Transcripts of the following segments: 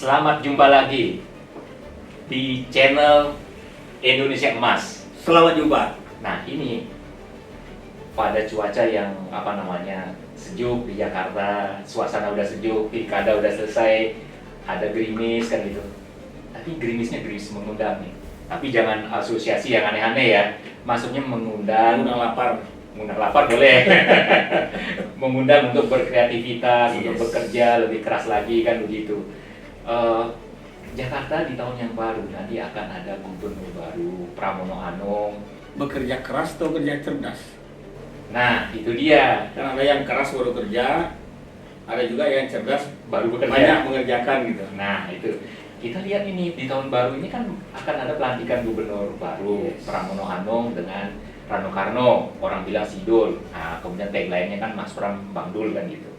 Selamat jumpa lagi di channel Indonesia Emas. Selamat jumpa. Nah, ini pada cuaca yang sejuk di Jakarta, suasana udah sejuk, pilkada udah selesai, ada gerimis kan gitu. Tapi gerimisnya gerimis mengundang nih. Tapi jangan asosiasi yang aneh-aneh ya. Maksudnya mengundang lapar. Mengundang lapar boleh. Mengundang untuk berkreativitas, untuk bekerja lebih keras lagi kan begitu. Jakarta di tahun yang baru nanti akan ada gubernur baru, Pramono Anung. Bekerja keras atau kerja cerdas? Nah, itu dia. Kan ada yang keras baru kerja, ada juga yang cerdas Baru bekerja. banyak mengerjakan gitu. Nah, itu. Kita lihat ini di tahun baru ini kan akan ada pelantikan gubernur baru, Pramono Anung dengan Rano Karno, orang bilang Sidul. Nah, kemudian tagline-nya kan Mas Pram Bang Dul kan gitu.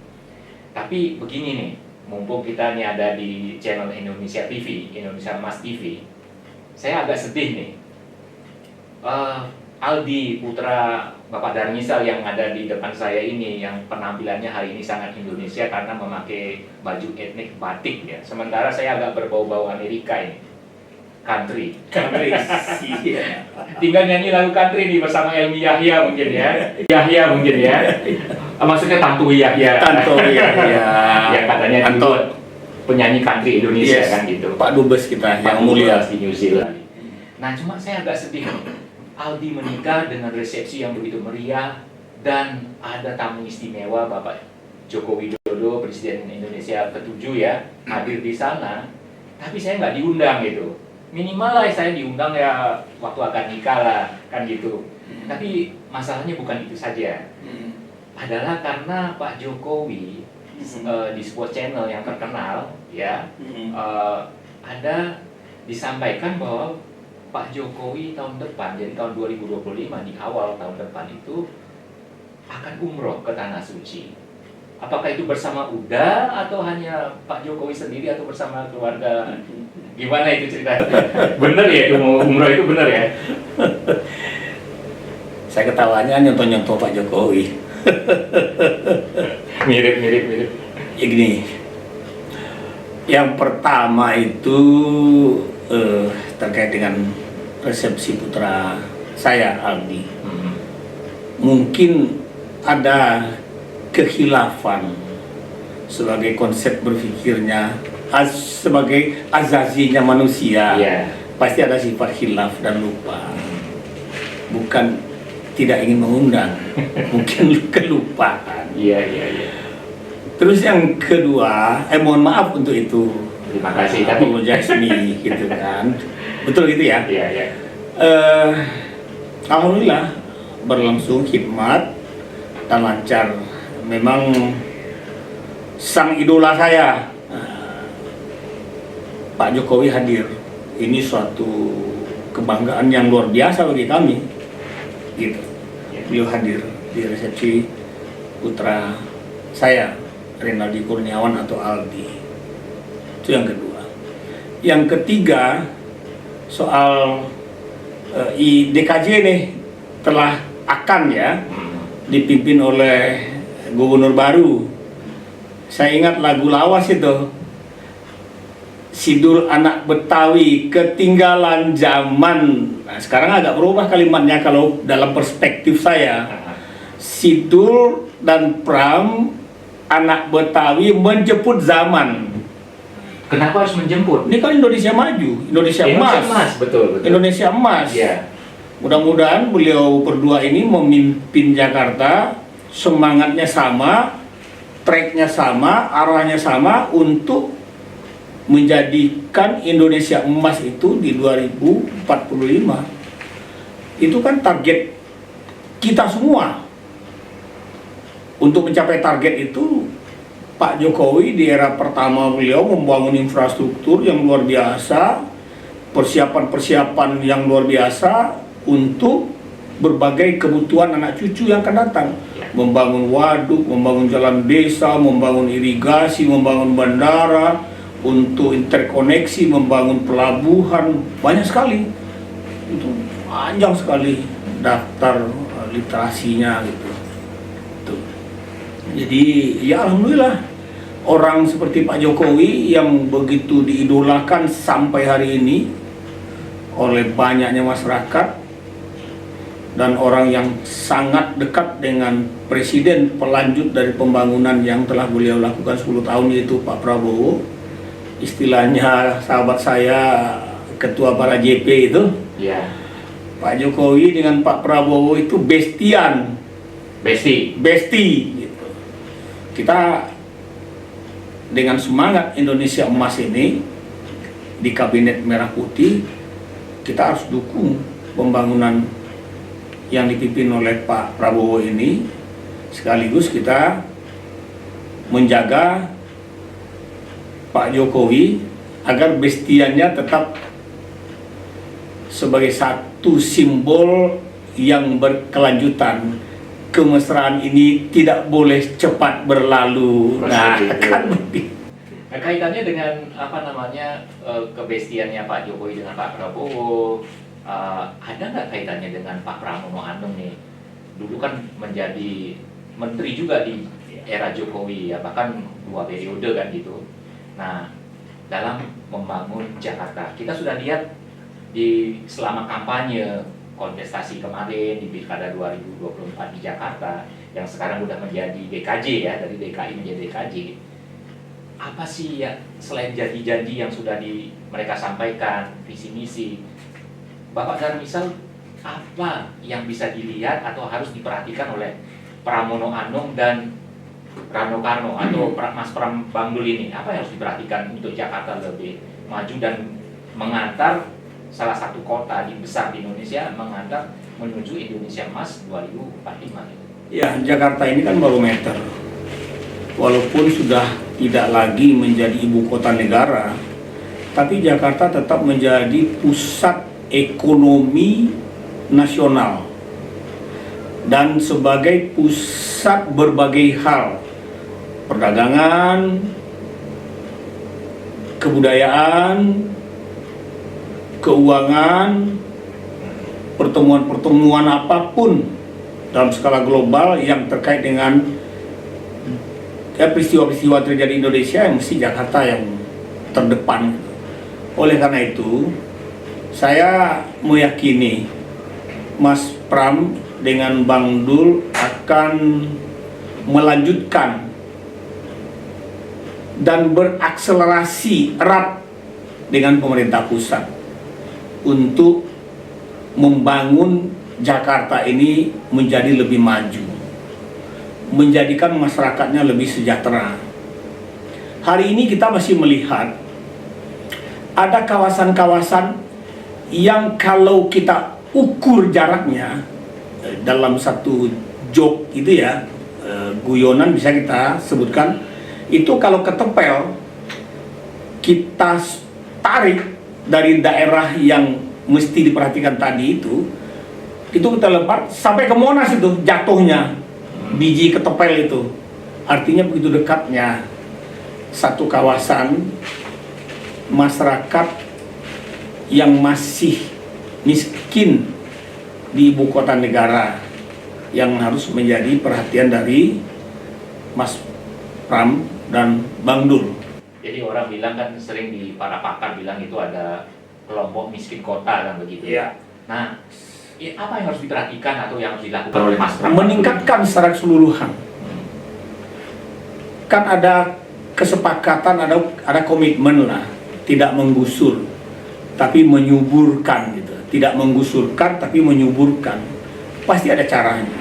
Tapi begini nih, mumpung kita nih ada di channel Indonesia TV, Indonesia Emas TV, saya agak sedih nih. Aldi putra Bapak Darmisal yang ada di depan saya ini, yang penampilannya hari ini sangat Indonesia karena memakai baju etnik batik ya. Sementara saya agak berbau-bau Amerika ini, country. Iya. Tinggal nyanyi lagu country nih bersama Elmi Yahya mungkin ya. Yahya mungkin ya. Maksudnya Tantu Yahya. Tanto ya. Yang katanya Tanto penyanyi country Indonesia kan gitu. Pak Dubes kita Pak yang mulia di New Zealand. Nah, cuma saya agak sedih nih. Aldi menikah dengan resepsi yang begitu meriah dan ada tamu istimewa Bapak Joko Widodo, Presiden Indonesia ke-7 ya, hadir di sana. Tapi saya nggak diundang gitu. Minimal lah saya diundang ya waktu akan nikah lah kan gitu. Tapi masalahnya bukan itu saja. Adalah karena Pak Jokowi di sebuah channel yang terkenal ya, ada disampaikan bahwa Pak Jokowi tahun depan, jadi tahun 2025 di awal tahun depan itu akan umroh ke Tanah Suci. Apakah itu bersama UDA atau hanya Pak Jokowi sendiri atau bersama keluarga? Gimana itu cerita? Bener ya itu mau umroh itu bener ya? Saya ketawanya nyontoh-nyontoh Pak Jokowi. Mirip. Ya gini. Yang pertama itu terkait dengan resepsi putra saya Aldi. Mungkin ada kekhilafan sebagai konsep berpikirnya sebagai azazinya manusia. Pasti ada sifat khilaf dan lupa. Bukan tidak ingin mengundang, mungkin kelupaan. Iya. Terus yang kedua, mohon maaf untuk itu. Terima kasih. Apologize me gitu kan. Betul gitu ya? Iya. Alhamdulillah berlangsung khidmat dan lancar. Memang sang idola saya Pak Jokowi hadir. Ini suatu kebanggaan yang luar biasa bagi kami. Gitu. Beliau hadir di resepsi putra saya, Rinaldi Kurniawan atau Aldi. Itu yang kedua. Yang ketiga, soal DKJ nih telah akan ya dipimpin oleh gubernur baru. Saya ingat lagu lawas itu, Sidul anak Betawi ketinggalan zaman. Nah, sekarang agak berubah kalimatnya kalau dalam perspektif saya. Sidul dan Pram anak Betawi menjemput zaman. Kenapa harus menjemput? Ini kan Indonesia maju, Indonesia emas. Betul. Indonesia emas. Iya. Mudah-mudahan beliau berdua ini memimpin Jakarta, semangatnya sama, tracknya sama, arahnya sama untuk menjadikan Indonesia emas itu di 2045. Itu kan target kita semua. Untuk mencapai target itu, Pak Jokowi di era pertama beliau membangun infrastruktur yang luar biasa, persiapan-persiapan yang luar biasa untuk berbagai kebutuhan anak cucu yang akan datang. Membangun waduk, membangun jalan desa, membangun irigasi, membangun bandara, untuk interkoneksi, membangun pelabuhan, banyak sekali. Itu panjang sekali daftar literasinya gitu. Jadi ya alhamdulillah orang seperti Pak Jokowi yang begitu diidolakan sampai hari ini oleh banyaknya masyarakat dan orang yang sangat dekat dengan presiden pelanjut dari pembangunan yang telah beliau lakukan 10 tahun, yaitu Pak Prabowo. Istilahnya sahabat saya ketua para JP itu, Ya. Pak Jokowi dengan Pak Prabowo itu bestian, besti gitu. Kita dengan semangat Indonesia Emas ini di Kabinet Merah Putih, kita harus dukung pembangunan yang dipimpin oleh Pak Prabowo ini, sekaligus kita menjaga Pak Jokowi agar bestiannya tetap sebagai satu simbol yang berkelanjutan. Kemesraan ini tidak boleh cepat berlalu. Nah, kan begitu. Nah, kaitannya dengan kebestiannya Pak Jokowi dengan Pak Prabowo, ada nggak kaitannya dengan Pak Pramono Anung nih? Dulu kan menjadi menteri juga di era Jokowi ya, bahkan 2 periode kan gitu. Nah, dalam membangun Jakarta, kita sudah lihat selama kampanye kontestasi kemarin di Pilkada 2024 di Jakarta, yang sekarang udah menjadi DKJ ya, dari DKI menjadi DKJ. Apa sih ya selain janji-janji yang sudah mereka sampaikan, visi misi, Bapak Darmisal, apa yang bisa dilihat atau harus diperhatikan oleh Pramono Anung dan Rano Karno atau Mas Pram Bangdul ini? Apa yang harus diperhatikan untuk Jakarta lebih maju dan mengantar salah satu kota besar di Indonesia mengantar menuju Indonesia Emas 2045? Ya, Jakarta ini kan barometer. Walaupun sudah tidak lagi menjadi ibu kota negara, tapi Jakarta tetap menjadi pusat ekonomi nasional dan sebagai pusat berbagai hal, perdagangan, kebudayaan, keuangan, pertemuan-pertemuan apapun dalam skala global yang terkait dengan peristiwa-peristiwa terjadi di Indonesia, yang mesti Jakarta yang terdepan. Oleh karena itu, saya meyakini Mas Pram dengan Bang Dul akan melanjutkan dan berakselerasi erat dengan pemerintah pusat untuk membangun Jakarta ini menjadi lebih maju, menjadikan masyarakatnya lebih sejahtera. Hari ini kita masih melihat ada kawasan-kawasan yang kalau kita ukur jaraknya dalam satu jok itu ya, guyonan bisa kita sebutkan, itu kalau ketepel kita tarik dari daerah yang mesti diperhatikan tadi itu kita lempar sampai ke Monas, itu jatuhnya biji ketepel itu. Artinya begitu dekatnya satu kawasan masyarakat yang masih miskin di ibu kota negara, yang harus menjadi perhatian dari Mas Pram dan Bang Dul. Jadi orang bilang kan, sering di para pakar bilang itu ada kelompok miskin kota kan begitu. Iya. Nah, apa yang harus diperhatikan atau yang harus dilakukan oleh Mas Pram? Meningkatkan secara keseluruhan. Kan ada kesepakatan, ada komitmen lah, tidak menggusur tapi menyuburkan gitu. Tidak menggusurkan tapi menyuburkan. Pasti ada caranya.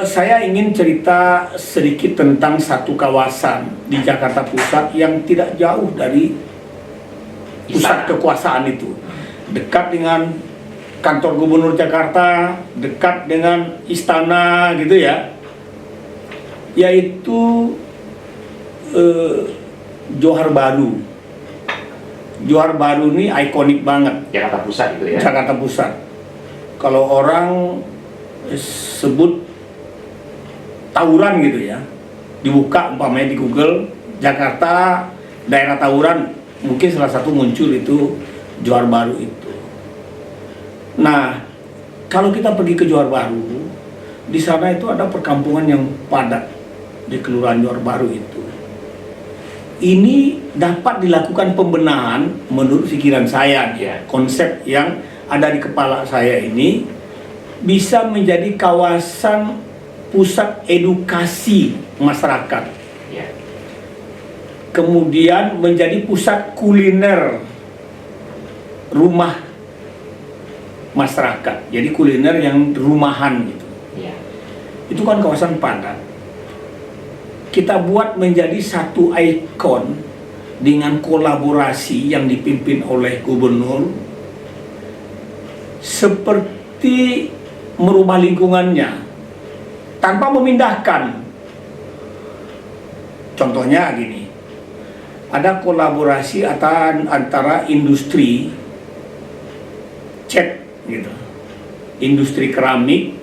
Saya ingin cerita sedikit tentang satu kawasan di Jakarta Pusat yang tidak jauh dari pusat kekuasaan itu, dekat dengan kantor gubernur Jakarta, dekat dengan istana gitu ya, yaitu Johar Baru. Johar Baru ini ikonik banget. Jakarta Pusat itu ya. Jakarta Pusat. Kalau orang sebut tawuran gitu ya, dibuka umpamanya di Google Jakarta daerah tawuran, mungkin salah satu muncul itu Johar Baru itu. Nah, kalau kita pergi ke Johar Baru, di sana itu ada perkampungan yang padat di Kelurahan Johar Baru itu. ini dapat dilakukan pembenahan menurut pikiran saya. Ya. Konsep yang ada di kepala saya ini bisa menjadi kawasan pusat edukasi masyarakat, Ya. kemudian menjadi pusat kuliner rumah masyarakat, jadi kuliner yang rumahan gitu. Ya. Itu kan kawasan padat. Kita buat menjadi satu ikon dengan kolaborasi yang dipimpin oleh gubernur, seperti merubah lingkungannya tanpa memindahkan. Contohnya gini, ada kolaborasi antara industri cat gitu, industri keramik,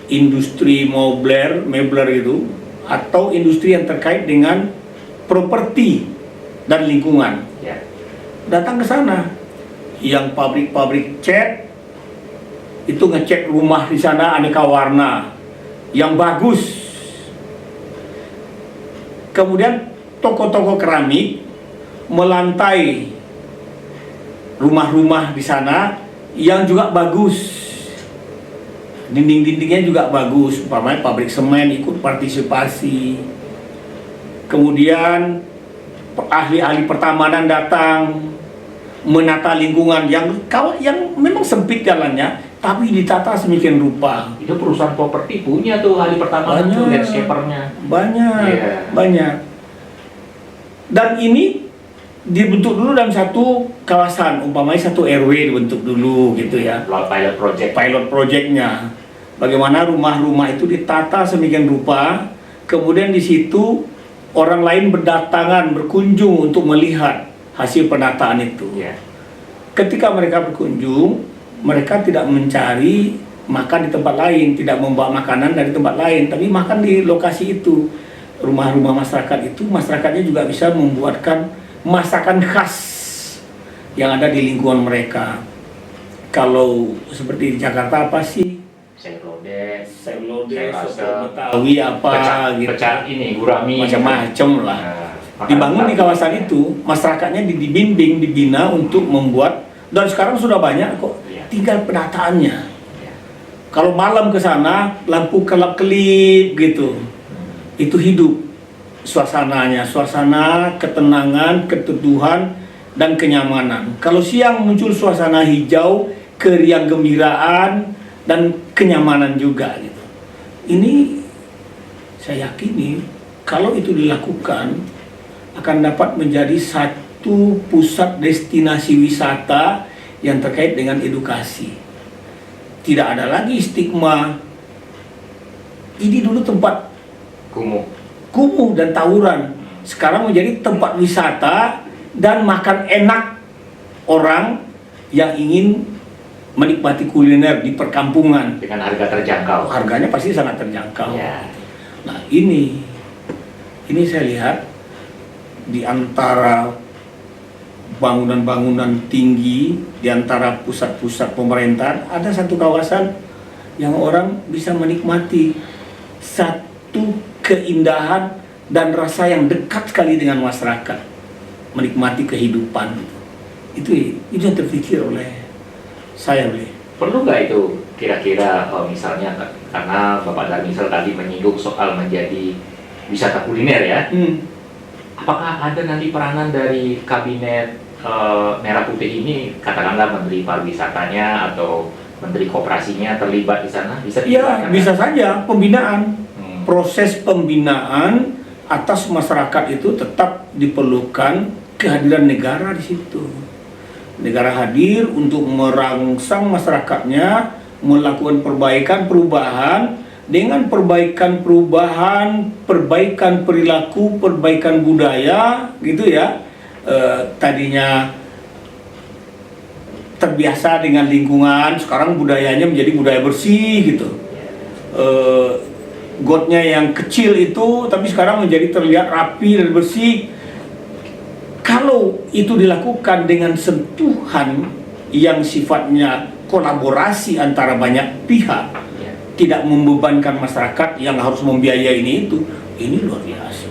industri mebler itu, atau industri yang terkait dengan properti dan lingkungan. Ya. Datang ke sana, yang pabrik-pabrik cat itu ngecat rumah di sana aneka warna yang bagus. Kemudian toko-toko keramik melantai rumah-rumah di sana yang juga bagus. Dinding-dindingnya juga bagus, umpamanya pabrik semen ikut partisipasi. Kemudian ahli-ahli pertamanan datang menata lingkungan yang memang sempit jalannya, tapi ditata sedemikian rupa. Itu perusahaan properti punya tuh ahli pertama tuh landscapernya. Banyak, Iya. banyak. Dan ini dibentuk dulu dalam satu kawasan, umpamanya satu RW dibentuk dulu gitu ya. Pilot project. Pilot projectnya, bagaimana rumah-rumah itu ditata sedemikian rupa, kemudian di situ orang lain berdatangan, berkunjung untuk melihat hasil penataan itu. Ya. Ketika mereka berkunjung, mereka tidak mencari makan di tempat lain, tidak membawa makanan dari tempat lain, tapi makan di lokasi itu. Rumah-rumah masyarakat itu, masyarakatnya juga bisa membuatkan masakan khas yang ada di lingkungan mereka. Kalau seperti di Jakarta apa sih? Sayur lodeh, Sayur sayur soto asem, Betawi apa gitu. pecah ini gurami. Macam-macam lah. Nah, Dibangun di makanan kawasan itu, masyarakatnya dibimbing, dibina untuk membuat, dan sekarang sudah banyak kok, Iya. tinggal penataannya. Ya. Kalau malam ke sana, lampu kelap-kelip gitu, itu hidup suasananya, suasana ketenangan, keteduhan, dan kenyamanan. Kalau siang muncul suasana hijau, keriang gembiraan, dan kenyamanan juga gitu. Ini saya yakini kalau itu dilakukan akan dapat menjadi satu pusat destinasi wisata yang terkait dengan edukasi. Tidak ada lagi stigma ini dulu tempat kumuh dan tawuran, sekarang menjadi tempat wisata dan makan enak orang yang ingin menikmati kuliner di perkampungan. dengan harga terjangkau. Harganya pasti sangat terjangkau. Ya. Nah ini saya lihat di antara bangunan-bangunan tinggi, di antara pusat-pusat pemerintahan, ada satu kawasan yang orang bisa menikmati satu keindahan dan rasa yang dekat sekali dengan masyarakat, menikmati kehidupan. Itu yang terpikir oleh saya. Perlu nggak itu kira-kira misalnya karena Bapak Darmisal tadi menyinggung soal menjadi wisata kuliner ya, apakah ada nanti peranan dari kabinet Merah Putih ini, katakanlah Menteri Pariwisatanya atau Menteri Koperasinya terlibat di sana? Bisa Ya, bisa saja pembinaan. Hmm. Proses pembinaan atas masyarakat itu tetap diperlukan kehadiran negara di situ. Negara hadir untuk merangsang masyarakatnya melakukan perbaikan perubahan dengan perbaikan perubahan, perbaikan perilaku, perbaikan budaya gitu ya. Tadinya terbiasa dengan lingkungan, sekarang budayanya menjadi budaya bersih gitu. Gotnya yang kecil itu tapi sekarang menjadi terlihat rapi dan bersih. Kalau itu dilakukan dengan sentuhan yang sifatnya kolaborasi antara banyak pihak, tidak membebankan masyarakat yang harus membiayai ini luar biasa.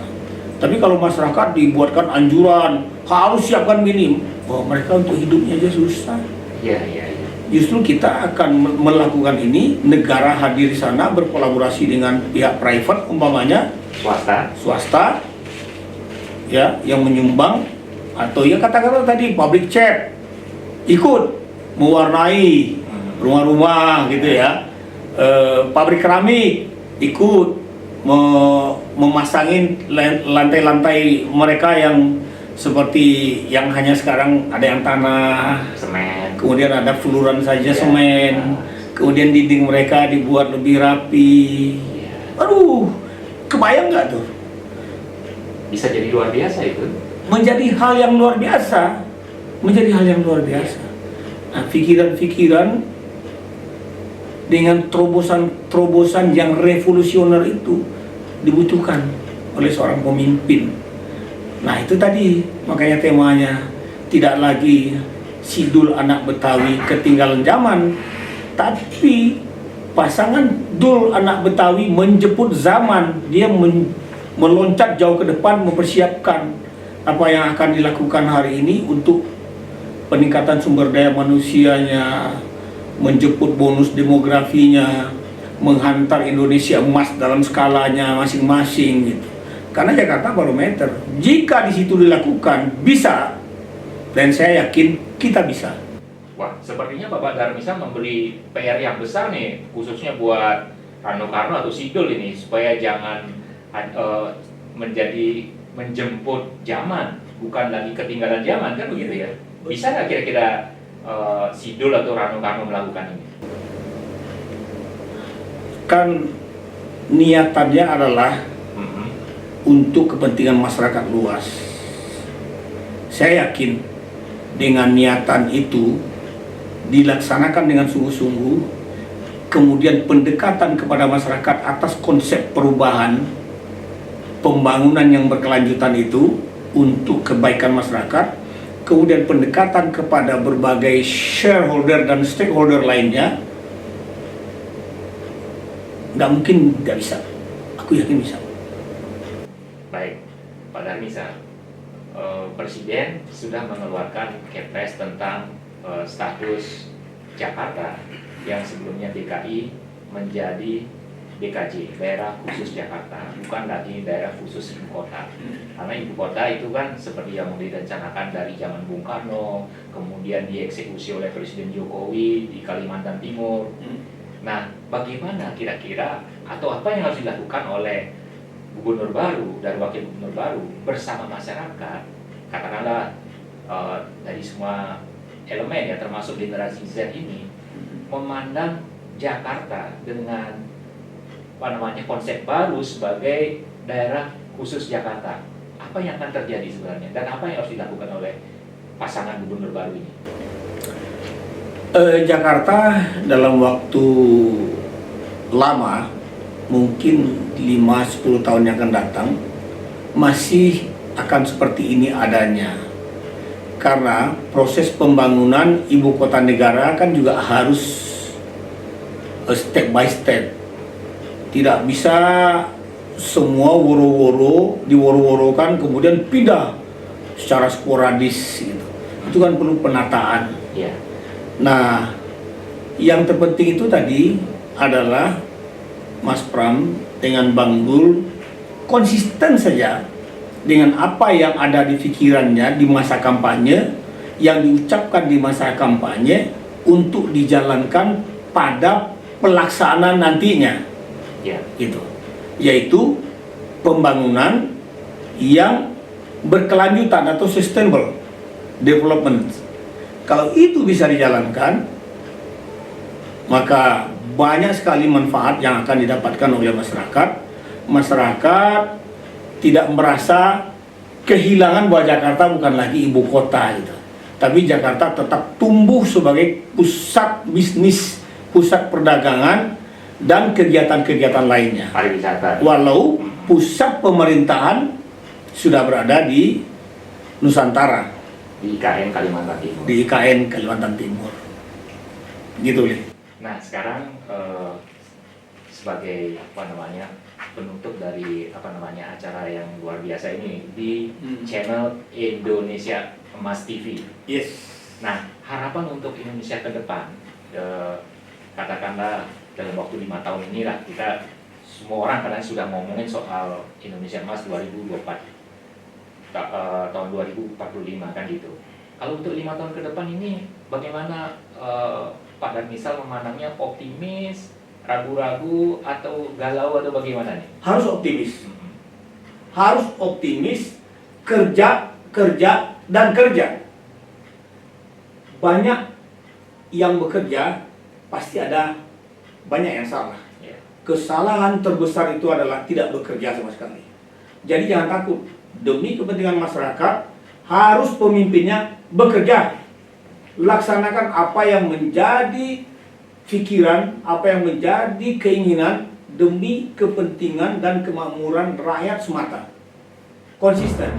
Tapi kalau masyarakat dibuatkan anjuran harus siapkan gini, bahwa mereka untuk hidupnya aja susah. Iya, iya, iya. Justru kita akan melakukan ini, negara hadir di sana berkolaborasi dengan pihak private, umpamanya swasta, ya, yang menyumbang, atau ya katakanlah tadi pabrik cat ikut mewarnai rumah-rumah gitu ya, pabrik keramik ikut memasangin lantai-lantai mereka yang seperti yang hanya sekarang ada yang tanah, Semen. kemudian ada fluran saja Ya. semen, kemudian dinding mereka dibuat lebih rapi. Ya. Aduh, kebayang nggak tuh? Bisa jadi luar biasa itu. Menjadi hal yang luar biasa, menjadi hal yang luar biasa. Nah, pikiran-pikiran dengan terobosan yang revolusioner itu dibutuhkan oleh seorang pemimpin. Nah, itu tadi makanya temanya tidak lagi Sidul anak Betawi ketinggalan zaman, tapi pasangan Dul anak Betawi menjemput zaman. Dia meloncat jauh ke depan, mempersiapkan apa yang akan dilakukan hari ini untuk peningkatan sumber daya manusianya, menjemput bonus demografinya, menghantar Indonesia emas dalam skalanya masing-masing gitu. Karena Jakarta barometer. Jika di situ dilakukan bisa, dan saya yakin kita bisa. Wah, sepertinya Bapak Darmisa memberi PR yang besar nih, khususnya buat Rano Karno atau Sidul ini, supaya jangan menjadi menjemput zaman, bukan lagi ketinggalan zaman, kan begitu ya? Bisa nggak kira-kira Sidul atau Rano Karno melakukan ini? Kan niatannya adalah untuk kepentingan masyarakat luas. Saya yakin dengan niatan itu dilaksanakan dengan sungguh-sungguh, kemudian pendekatan kepada masyarakat atas konsep perubahan pembangunan yang berkelanjutan itu untuk kebaikan masyarakat, kemudian pendekatan kepada berbagai shareholder dan stakeholder lainnya, nggak mungkin nggak bisa. Aku yakin bisa. Baik, Pak Darmisa, Presiden sudah mengeluarkan Kepres tentang status Jakarta yang sebelumnya DKI menjadi DKJ, daerah khusus Jakarta, bukan lagi daerah khusus ibu kota. Karena ibu kota itu kan seperti yang direncanakan dari zaman Bung Karno, kemudian dieksekusi oleh Presiden Jokowi di Kalimantan Timur. Nah, bagaimana kira-kira atau apa yang harus dilakukan oleh gubernur baru dan wakil gubernur baru bersama masyarakat, katakanlah dari semua elemen ya, termasuk generasi Z ini, memandang Jakarta dengan konsep baru sebagai daerah khusus Jakarta. Apa yang akan terjadi sebenarnya dan apa yang harus dilakukan oleh pasangan gubernur baru ini? Jakarta dalam waktu lama, mungkin 5-10 tahun yang akan datang, masih akan seperti ini adanya. Karena proses pembangunan ibu kota negara kan juga harus step by step. Tidak bisa semua woro-woro diworo-worokan kemudian pindah secara sporadis gitu. Itu kan perlu penataan. Ya. Nah, yang terpenting itu tadi adalah Mas Pram dengan Bang Dul konsisten saja dengan apa yang ada di pikirannya di masa kampanye, yang diucapkan di masa kampanye untuk dijalankan pada pelaksanaan nantinya. Ya. Gitu. Yaitu pembangunan yang berkelanjutan atau sustainable development. Kalau itu bisa dijalankan, maka banyak sekali manfaat yang akan didapatkan oleh masyarakat. Masyarakat tidak merasa kehilangan bahwa Jakarta bukan lagi ibu kota gitu. Tapi Jakarta tetap tumbuh sebagai pusat bisnis, pusat perdagangan dan kegiatan-kegiatan lainnya. Pariwisata. Walau pusat pemerintahan sudah berada di Nusantara, Di IKN Kalimantan Timur. di IKN Kalimantan Timur. Gitu, Li. Nah, sekarang sebagai penutup dari acara yang luar biasa ini di channel Indonesia Emas TV. Yes. Nah, harapan untuk Indonesia ke depan, katakanlah dalam waktu 5 tahun inilah, kita semua orang kadang sudah ngomongin soal Indonesia Emas 2024, tahun 2045 kan gitu. Kalau untuk 5 tahun ke depan ini, bagaimana Pak Darmizal memandangnya? Optimis, ragu-ragu, atau galau, atau bagaimana nih? Harus optimis. Harus optimis, kerja, dan kerja. Banyak yang bekerja, pasti ada banyak yang salah. Yeah. Kesalahan terbesar itu adalah tidak bekerja sama sekali. Jadi jangan takut. Demi kepentingan masyarakat, harus pemimpinnya bekerja. Laksanakan apa yang menjadi pikiran, apa yang menjadi keinginan demi kepentingan dan kemakmuran rakyat semata. Konsisten.